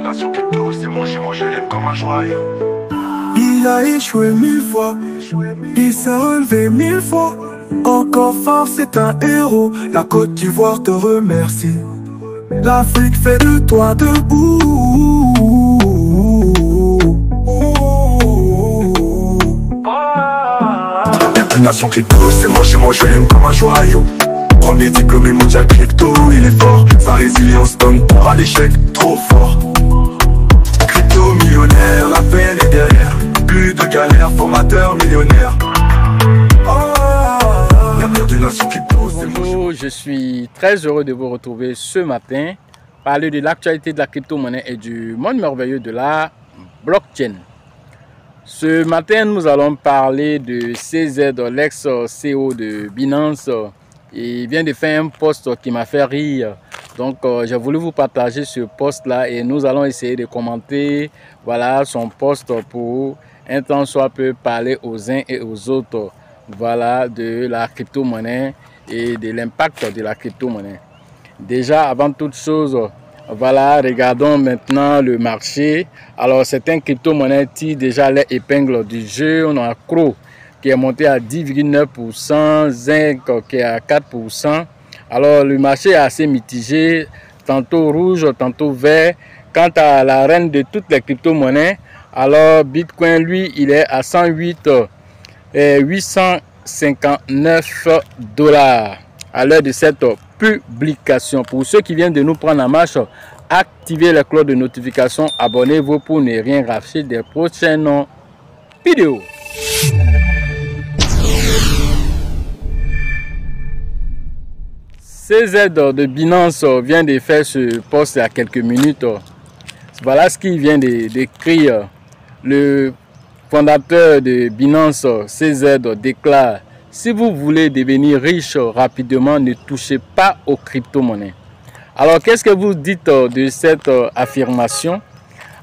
nation crypto, c'est mon chez moi, je l'aime comme un joyau. Il a échoué 1000 fois, il s'est relevé 1000 fois. Encore fort, c'est un héros. La Côte d'Ivoire te remercie. L'Afrique fait de toi debout. Nation crypto, c'est mon chez moi, je l'aime comme un joyau. Premier diplômé mondial crypto, il est fort. Sa résilience donne pour à l'échec, trop fort. Crypto millionnaire, la peine est derrière. Plus de galères, formateur millionnaire. Bonjour, je suis très heureux de vous retrouver ce matin. Parler de l'actualité de la crypto-monnaie et du monde merveilleux de la blockchain. Ce matin, nous allons parler de CZ, l'ex-CEO de Binance. Il vient de faire un post qui m'a fait rire. Donc, j'ai voulu vous partager ce post-là et nous allons essayer de commenter voilà, son post pour un temps soit peu parler aux uns et aux autres voilà, de la crypto-monnaie et de l'impact de la crypto-monnaie. Déjà, avant toute chose, voilà, regardons maintenant le marché. Alors, certains crypto-monnaies tirent déjà les épingles du jeu. On a Crow qui est monté à 10,9%, Zinc qui est à 4%. Alors, le marché est assez mitigé, tantôt rouge, tantôt vert. Quant à la reine de toutes les crypto-monnaies, alors Bitcoin, lui, il est à 859 $ à l'heure de cette publication. Pour ceux qui viennent de nous prendre en marche, activez la cloche de notification, abonnez-vous pour ne rien rater des prochaines vidéos. CZ de Binance vient de faire ce post il y a quelques minutes. Voilà ce qu'il vient d'écrire. Le fondateur de Binance, CZ, déclare: si vous voulez devenir riche rapidement, ne touchez pas aux crypto-monnaies. Alors, qu'est-ce que vous dites de cette affirmation?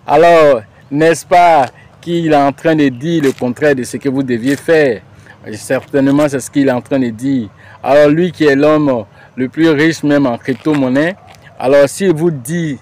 Alors, n'est-ce pas qu'il est en train de dire le contraire de ce que vous deviez faire? Certainement, c'est ce qu'il est en train de dire. Alors, lui qui est l'homme le plus riche même en crypto-monnaie, alors s'il vous dit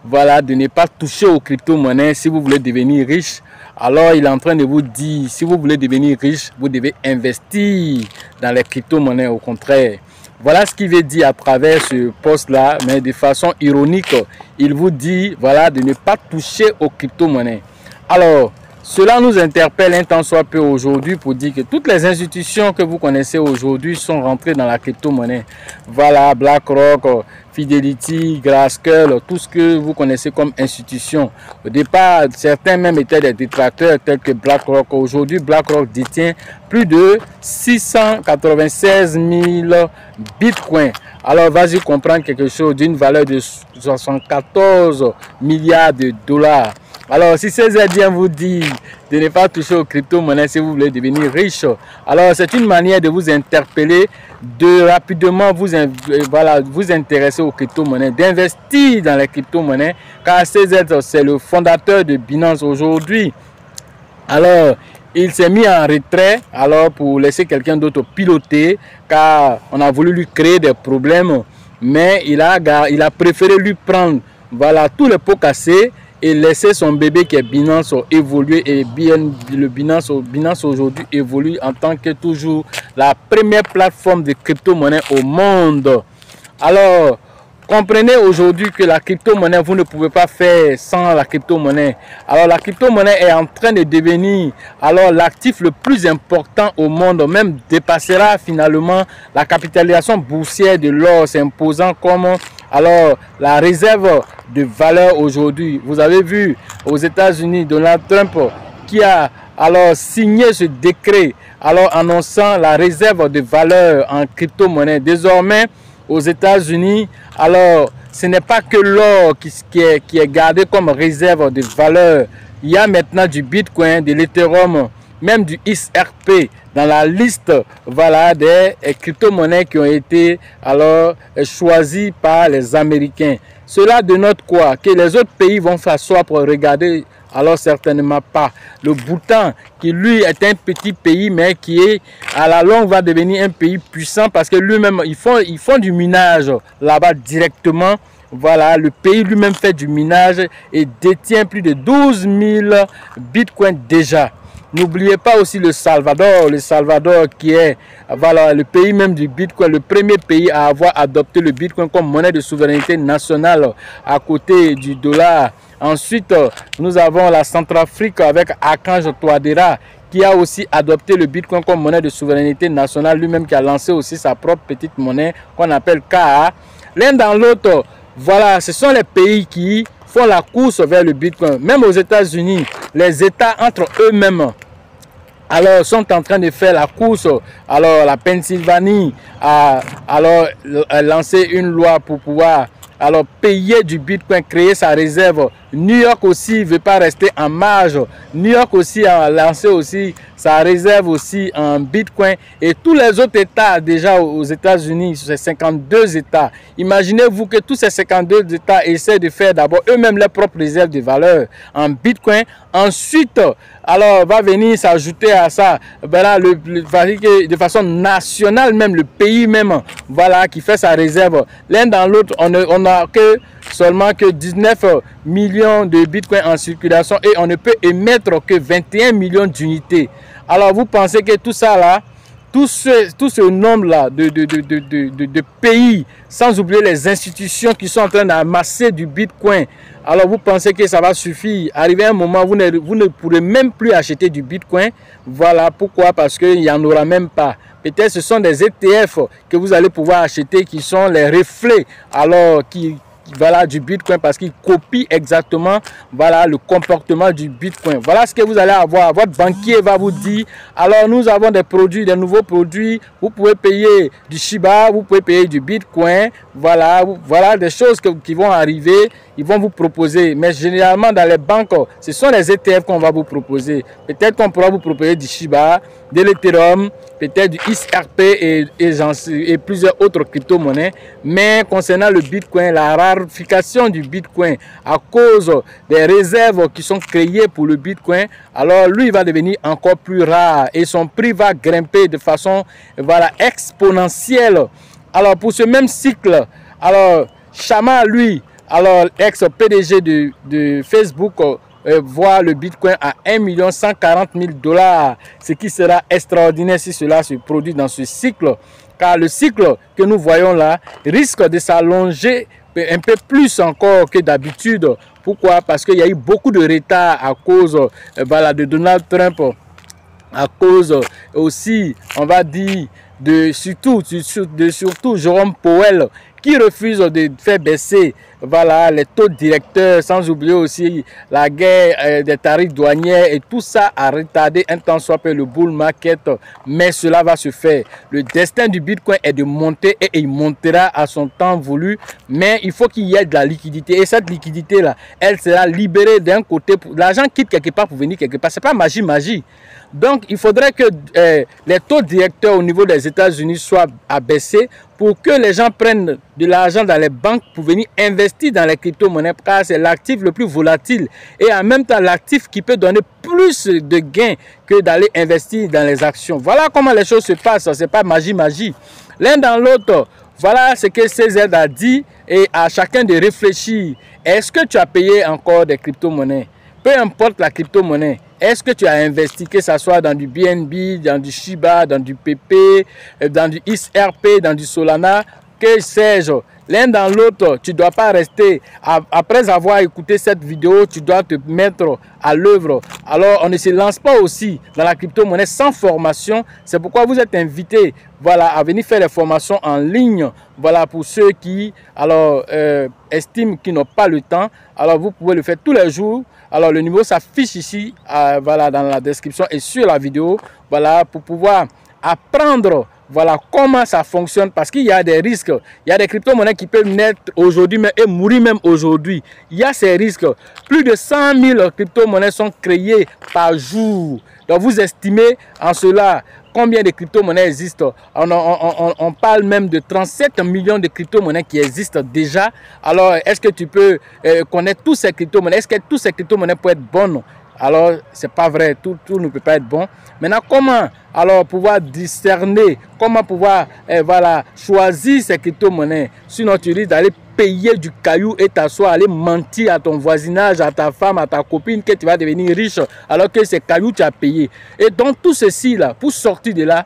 voilà, de ne pas toucher aux crypto-monnaies si vous voulez devenir riche, alors il est en train de vous dire, si vous voulez devenir riche, vous devez investir dans les crypto-monnaies au contraire. Voilà ce qu'il veut dire à travers ce post-là, mais de façon ironique, il vous dit voilà, de ne pas toucher aux crypto-monnaies. Alors, cela nous interpelle un tant soit peu aujourd'hui pour dire que toutes les institutions que vous connaissez aujourd'hui sont rentrées dans la crypto-monnaie. Voilà, BlackRock, Fidelity, Grayscale, tout ce que vous connaissez comme institution. Au départ, certains même étaient des détracteurs tels que BlackRock. Aujourd'hui, BlackRock détient plus de 696 000 bitcoins. Alors, vas-y comprendre quelque chose d'une valeur de 74 milliards de $. Alors, si CZ vous dit de ne pas toucher aux crypto-monnaies si vous voulez devenir riche, alors c'est une manière de vous interpeller, de rapidement vous intéresser aux crypto-monnaies, d'investir dans les crypto-monnaies, car CZ, c'est le fondateur de Binance aujourd'hui. Alors, il s'est mis en retrait alors pour laisser quelqu'un d'autre piloter, car on a voulu lui créer des problèmes, mais il a préféré lui prendre voilà, tous les pots cassés et laisser son bébé qui est Binance évoluer. Et bien le Binance aujourd'hui évolue en tant que toujours la première plateforme de crypto-monnaie au monde. Alors, comprenez aujourd'hui que la crypto-monnaie, vous ne pouvez pas faire sans la crypto-monnaie. Alors, la crypto-monnaie est en train de devenir alors l'actif le plus important au monde, même dépassera finalement la capitalisation boursière de l'or, s'imposant comme alors la réserve de valeur aujourd'hui. Vous avez vu aux États-Unis Donald Trump qui a alors signé ce décret alors annonçant la réserve de valeur en crypto-monnaie. Désormais aux États-Unis, alors ce n'est pas que l'or qui est gardé comme réserve de valeur. Il y a maintenant du Bitcoin, de l'Ethereum, même du XRP dans la liste voilà, des crypto-monnaies qui ont été alors choisies par les Américains. Cela dénote quoi? Que les autres pays vont s'asseoir pour regarder? Alors certainement pas. Le Bhoutan, qui lui est un petit pays, mais qui est à la longue va devenir un pays puissant parce que lui-même, ils font du minage là-bas directement Voilà, le pays lui-même fait du minage et détient plus de 12 000 bitcoins déjà. N'oubliez pas aussi le Salvador qui est voilà, le pays même du Bitcoin, le premier pays à avoir adopté le Bitcoin comme monnaie de souveraineté nationale à côté du dollar. Ensuite, nous avons la Centrafrique avec Archange Touadéra qui a aussi adopté le Bitcoin comme monnaie de souveraineté nationale, lui-même qui a lancé aussi sa propre petite monnaie qu'on appelle KA. L'un dans l'autre, voilà, ce sont les pays qui font la course vers le Bitcoin. Même aux États-Unis, les États entre eux-mêmes alors sont en train de faire la course. Alors la Pennsylvanie a lancé une loi pour pouvoir payer du Bitcoin, créer sa réserve. New York aussi ne veut pas rester en marge. New York aussi a lancé aussi sa réserve aussi en Bitcoin. Et tous les autres États déjà aux États-Unis, ces 52 États, imaginez-vous que tous ces 52 États essaient de faire d'abord eux-mêmes leurs propres réserves de valeur en Bitcoin. Ensuite, alors va venir s'ajouter à ça, voilà, de façon nationale même, le pays même, voilà, qui fait sa réserve. L'un dans l'autre, on n'a que seulement que 19 millions de bitcoins en circulation et on ne peut émettre que 21 millions d'unités. Alors vous pensez que tout ça là, tout ce nombre-là de pays, sans oublier les institutions qui sont en train d'amasser du Bitcoin, alors vous pensez que ça va suffire? Arrivé un moment, vous ne pourrez même plus acheter du Bitcoin. Voilà pourquoi, parce qu'il n'y en aura même pas. Peut-être ce sont des ETF que vous allez pouvoir acheter qui sont les reflets, alors voilà, du Bitcoin, parce qu'il copie exactement voilà, le comportement du Bitcoin. Voilà ce que vous allez avoir. Votre banquier va vous dire, alors nous avons des produits, des nouveaux produits, vous pouvez payer du Shiba, vous pouvez payer du Bitcoin, voilà des choses qui vont arriver, ils vont vous proposer. Mais généralement dans les banques, ce sont les ETF qu'on va vous proposer. Peut-être qu'on pourra vous proposer du Shiba, de l'Ethereum, peut-être du XRP et plusieurs autres crypto-monnaies. Mais concernant le Bitcoin, la rarification du Bitcoin à cause des réserves qui sont créées pour le Bitcoin, alors lui il va devenir encore plus rare et son prix va grimper de façon voilà, exponentielle. Alors pour ce même cycle, alors Chama lui, alors ex-PDG de Facebook, voit le Bitcoin à 1 140 000 $, ce qui sera extraordinaire si cela se produit dans ce cycle, car le cycle que nous voyons là risque de s'allonger un peu plus encore que d'habitude. Pourquoi? Parce qu'il y a eu beaucoup de retard à cause voilà, de Donald Trump, à cause aussi, on va dire, surtout Jérôme Powell, qui refuse de faire baisser voilà, les taux directeurs, sans oublier aussi la guerre des tarifs douaniers, et tout ça a retardé un temps soit peu le bull market, mais cela va se faire. Le destin du Bitcoin est de monter et il montera à son temps voulu, mais il faut qu'il y ait de la liquidité, et cette liquidité là, elle sera libérée d'un côté, l'argent quitte quelque part pour venir quelque part, c'est pas magie. Donc il faudrait que les taux directeurs au niveau des États-Unis soient abaissés pour que les gens prennent de l'argent dans les banques pour venir investir dans les crypto-monnaies, car c'est l'actif le plus volatile et en même temps l'actif qui peut donner plus de gains que d'aller investir dans les actions. Voilà comment les choses se passent, c'est pas magie. L'un dans l'autre, voilà ce que CZ a dit, et à chacun de réfléchir. Est-ce que tu as payé encore des crypto-monnaies? Peu importe la crypto-monnaie, est-ce que tu as investi, que ce soit dans du BNB, dans du Shiba, dans du PP, dans du XRP, dans du Solana, que sais-je? L'un dans l'autre, tu ne dois pas rester. Après avoir écouté cette vidéo, tu dois te mettre à l'œuvre. Alors, on ne se lance pas aussi dans la crypto-monnaie sans formation. C'est pourquoi vous êtes invités voilà, à venir faire les formations en ligne. Voilà, pour ceux qui estiment qu'ils n'ont pas le temps. Alors, vous pouvez le faire tous les jours. Alors, le numéro s'affiche ici, voilà, dans la description et sur la vidéo. Voilà, pour pouvoir apprendre voilà comment ça fonctionne, parce qu'il y a des risques. Il y a des crypto-monnaies qui peuvent naître aujourd'hui et mourir même aujourd'hui. Il y a ces risques. Plus de 100 000 crypto-monnaies sont créées par jour. Donc vous estimez en cela combien de crypto-monnaies existent. On parle même de 37 millions de crypto-monnaies qui existent déjà. Alors est-ce que tu peux connaître tous ces crypto-monnaies? Est-ce que toutes ces crypto-monnaies peuvent être bonnes? Alors, c'est pas vrai, tout ne peut pas être bon. Maintenant, comment alors pouvoir discerner, comment pouvoir voilà, choisir ces crypto-monnaies? Sinon, tu risques d'aller payer du caillou et t'asseoir, aller mentir à ton voisinage, à ta femme, à ta copine que tu vas devenir riche alors que ces cailloux tu as payé. Et donc tout ceci là, pour sortir de là,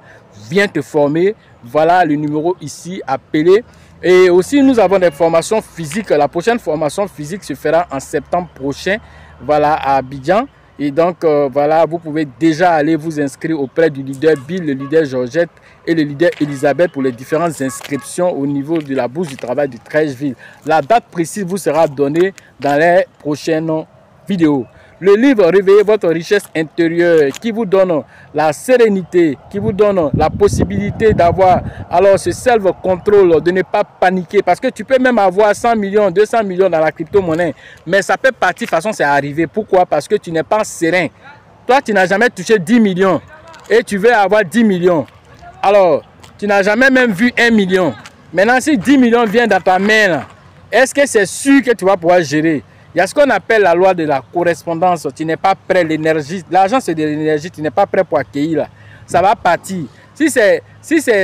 viens te former. Voilà le numéro ici, appelez. Et aussi nous avons des formations physiques. La prochaine formation physique se fera en septembre prochain, voilà, à Abidjan. Et donc voilà, vous pouvez déjà aller vous inscrire auprès du leader Bill, le leader Georgette et le leader Elisabeth pour les différentes inscriptions au niveau de la bourse du travail de Treichville. La date précise vous sera donnée dans les prochaines vidéos. Le livre Réveillez votre richesse intérieure qui vous donne la sérénité, qui vous donne la possibilité d'avoir alors ce self-control, de ne pas paniquer. Parce que tu peux même avoir 100 millions, 200 millions dans la crypto-monnaie. Mais ça peut partir, de toute façon c'est arrivé. Pourquoi? Parce que tu n'es pas serein. Toi, tu n'as jamais touché 10 millions et tu veux avoir 10 millions. Alors, tu n'as jamais même vu 1 million. Maintenant, si 10 millions viennent dans ta main, est-ce que c'est sûr que tu vas pouvoir gérer? Il y a ce qu'on appelle la loi de la correspondance. Tu n'es pas prêt, l'énergie. L'argent, c'est de l'énergie. Tu n'es pas prêt pour accueillir là. Ça va partir. Si c'est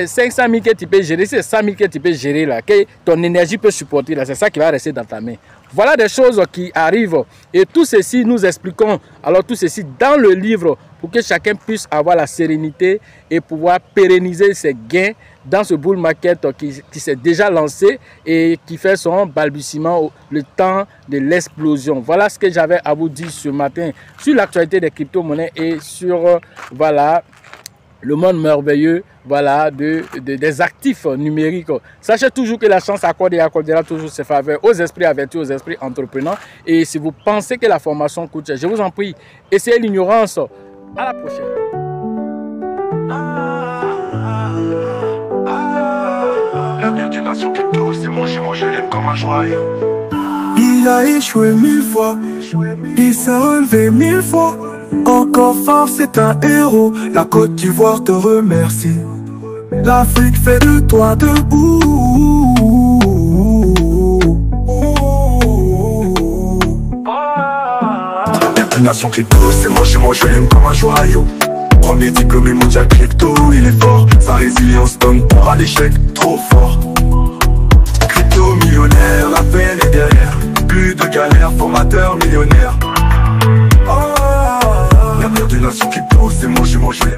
500 000 que tu peux gérer, si c'est 100 000 que tu peux gérer là, que ton énergie peut supporter là, c'est ça qui va rester dans ta main. Voilà des choses qui arrivent. Et tout ceci, nous expliquons alors tout ceci dans le livre pour que chacun puisse avoir la sérénité et pouvoir pérenniser ses gains dans ce bull market qui s'est déjà lancé et qui fait son balbutiement le temps de l'explosion. Voilà ce que j'avais à vous dire ce matin sur l'actualité des crypto-monnaies et sur voilà, le monde merveilleux voilà, des actifs numériques. Sachez toujours que la chance accorde et accordera toujours ses faveurs aux esprits avertis, aux esprits entrepreneurs. Et si vous pensez que la formation coûte, je vous en prie, essayez l'ignorance. À la prochaine. L'avenir d'une nation crypto, c'est mon jumeau, je l'aime comme un joyau. Il a échoué 1000 fois, il s'est relevé 1000 fois. Encore fort, c'est un héros. La Côte d'Ivoire te remercie. L'Afrique fait de toi debout. Une nation crypto, c'est mon jumeau, je l'aime comme un joyau. Premier diplômé mondial crypto, il est fort. Sa résilience donne peur à l'échec, trop fort. Crypto millionnaire, la peine est derrière. Plus de galères, formateur millionnaire. L'avenir d'une nation crypto, c'est mon jumeau, je l'aime.